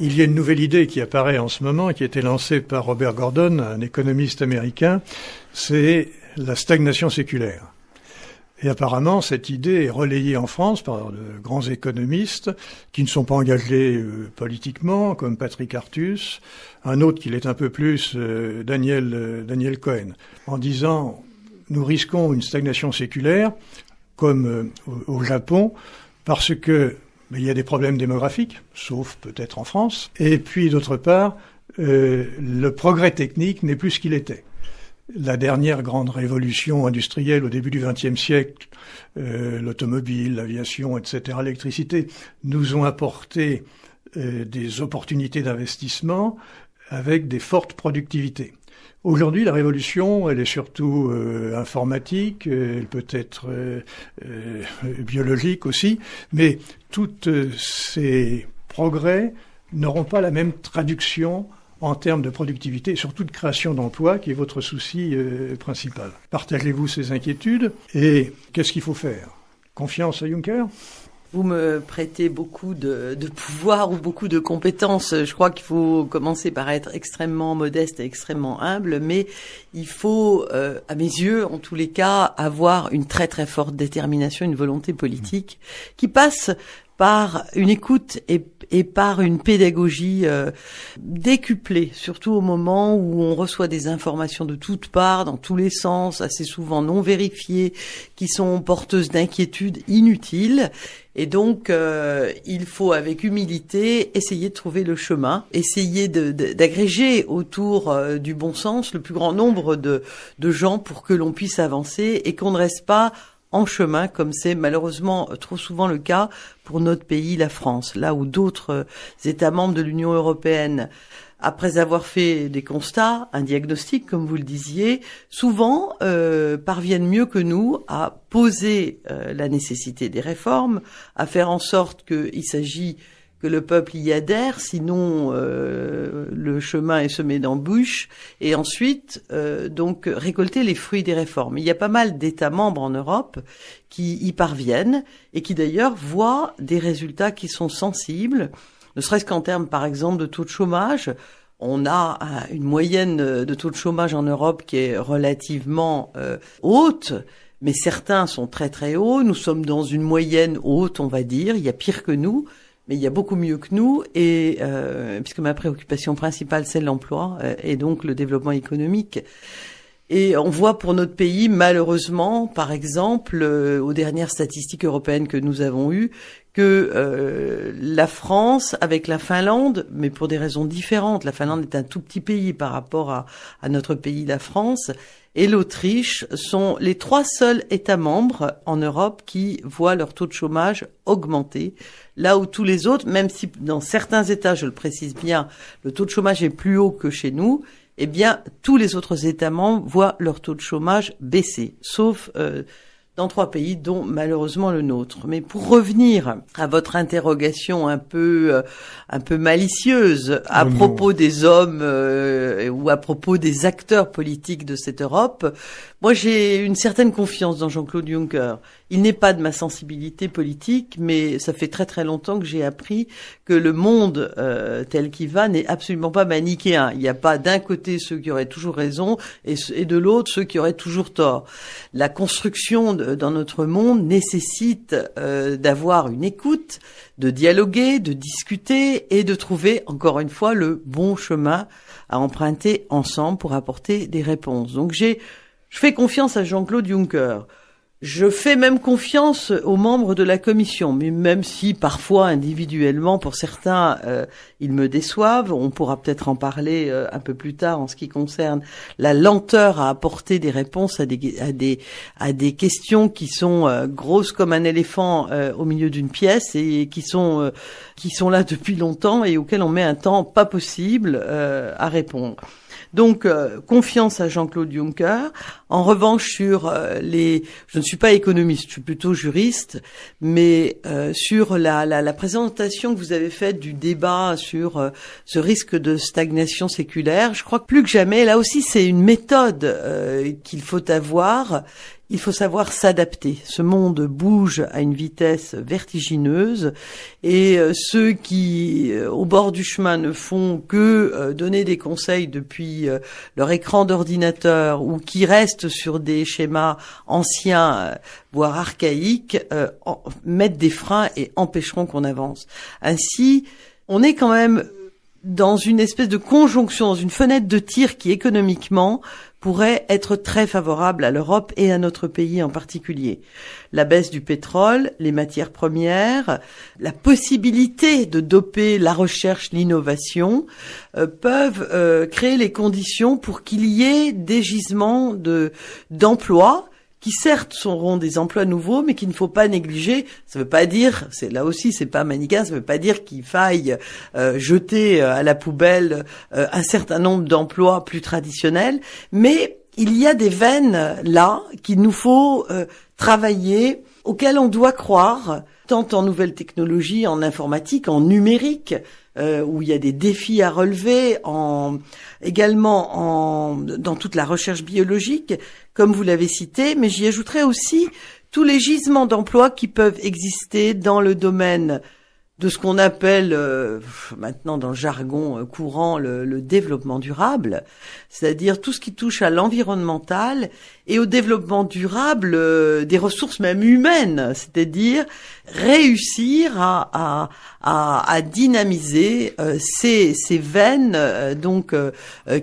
Il y a une nouvelle idée qui apparaît en ce moment, qui a été lancée par Robert Gordon, un économiste américain, c'est la stagnation séculaire. Et apparemment, cette idée est relayée en France par de grands économistes qui ne sont pas engagés politiquement, comme Patrick Artus, un autre qui l'est un peu plus, Daniel Cohen, en disant « Nous risquons une stagnation séculaire, comme au Japon, parce que il y a des problèmes démographiques, sauf peut-être en France, et puis d'autre part, le progrès technique n'est plus ce qu'il était. » La dernière grande révolution industrielle au début du XXe siècle, l'automobile, l'aviation, etc., l'électricité, nous ont apporté des opportunités d'investissement avec des fortes productivités. Aujourd'hui, la révolution, elle est surtout informatique, elle peut être biologique aussi, mais tous ces progrès n'auront pas la même traduction en termes de productivité et surtout de création d'emplois, qui est votre souci principal. Partagez-vous ces inquiétudes et qu'est-ce qu'il faut faire? Confiance à Juncker? Vous me prêtez beaucoup de pouvoir ou beaucoup de compétences. Je crois qu'il faut commencer par être extrêmement modeste et extrêmement humble, mais il faut, à mes yeux, en tous les cas, avoir une très très forte détermination, une volonté politique qui passe par une écoute et par une pédagogie décuplée, surtout au moment où on reçoit des informations de toutes parts, dans tous les sens, assez souvent non vérifiées, qui sont porteuses d'inquiétudes inutiles. Et donc, il faut avec humilité essayer de trouver le chemin, essayer d'agréger autour du bon sens le plus grand nombre de gens pour que l'on puisse avancer et qu'on ne reste pas en chemin, comme c'est malheureusement trop souvent le cas pour notre pays, la France, là où d'autres États membres de l'Union européenne, après avoir fait des constats, un diagnostic, comme vous le disiez, souvent parviennent mieux que nous à poser la nécessité des réformes, à faire en sorte qu'il s'agit que le peuple y adhère, sinon le chemin est semé d'embûches, et ensuite donc récolter les fruits des réformes. Il y a pas mal d'États membres en Europe qui y parviennent et qui d'ailleurs voient des résultats qui sont sensibles, ne serait-ce qu'en termes par exemple de taux de chômage. On a une moyenne de taux de chômage en Europe qui est relativement haute, mais certains sont très très hauts. Nous sommes dans une moyenne haute, on va dire. Il y a pire que nous. Mais il y a beaucoup mieux que nous, et puisque ma préoccupation principale, c'est l'emploi et donc le développement économique. Et on voit pour notre pays, malheureusement, par exemple, aux dernières statistiques européennes que nous avons eues, que la France, avec la Finlande, mais pour des raisons différentes, la Finlande est un tout petit pays par rapport à notre pays, la France, et l'Autriche sont les 3 seuls États membres en Europe qui voient leur taux de chômage augmenter, là où tous les autres, même si dans certains États, je le précise bien, le taux de chômage est plus haut que chez nous, eh bien, tous les autres États membres voient leur taux de chômage baisser, sauf dans 3 pays, dont malheureusement le nôtre. Mais pour revenir à votre interrogation un peu malicieuse à propos des hommes ou à propos des acteurs politiques de cette Europe, moi j'ai une certaine confiance dans Jean-Claude Juncker. Il n'est pas de ma sensibilité politique, mais ça fait très très longtemps que j'ai appris que le monde tel qu'il va n'est absolument pas manichéen. Il n'y a pas d'un côté ceux qui auraient toujours raison et de l'autre ceux qui auraient toujours tort. La construction dans notre monde nécessite d'avoir une écoute, de dialoguer, de discuter et de trouver, encore une fois, le bon chemin à emprunter ensemble pour apporter des réponses. Donc je fais confiance à Jean-Claude Juncker. Je fais même confiance aux membres de la Commission, mais même si parfois individuellement, pour certains, ils me déçoivent, on pourra peut-être en parler un peu plus tard en ce qui concerne la lenteur à apporter des réponses à des questions qui sont grosses comme un éléphant au milieu d'une pièce et qui sont là depuis longtemps et auxquelles on met un temps pas possible à répondre. Donc, confiance à Jean-Claude Juncker. En revanche, je ne suis pas économiste, je suis plutôt juriste, mais sur la présentation que vous avez faite du débat sur ce risque de stagnation séculaire, je crois que plus que jamais, là aussi, c'est une méthode qu'il faut avoir, il faut savoir s'adapter. Ce monde bouge à une vitesse vertigineuse et ceux qui, au bord du chemin, ne font que donner des conseils depuis leur écran d'ordinateur ou qui restent sur des schémas anciens, voire archaïques, mettent des freins et empêcheront qu'on avance. Ainsi, on est quand même dans une espèce de conjonction, dans une fenêtre de tir qui économiquement pourrait être très favorable à l'Europe et à notre pays en particulier. La baisse du pétrole, les matières premières, la possibilité de doper la recherche, l'innovation, peuvent créer les conditions pour qu'il y ait des gisements d'emplois qui certes seront des emplois nouveaux, mais qu'il ne faut pas négliger. Ça veut pas dire, là aussi, c'est pas manichéen, ça veut pas dire qu'il faille jeter à la poubelle un certain nombre d'emplois plus traditionnels, mais il y a des veines là qu'il nous faut travailler, auxquelles on doit croire, tant en nouvelles technologies, en informatique, en numérique, où il y a des défis à relever, également dans toute la recherche biologique, comme vous l'avez cité, mais j'y ajouterai aussi tous les gisements d'emplois qui peuvent exister dans le domaine de ce qu'on appelle maintenant dans le jargon courant le développement durable, c'est-à-dire tout ce qui touche à l'environnemental et au développement durable des ressources même humaines, c'est-à-dire réussir à dynamiser ces veines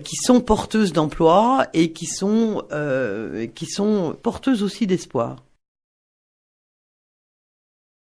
qui sont porteuses d'emploi et qui sont porteuses aussi d'espoir.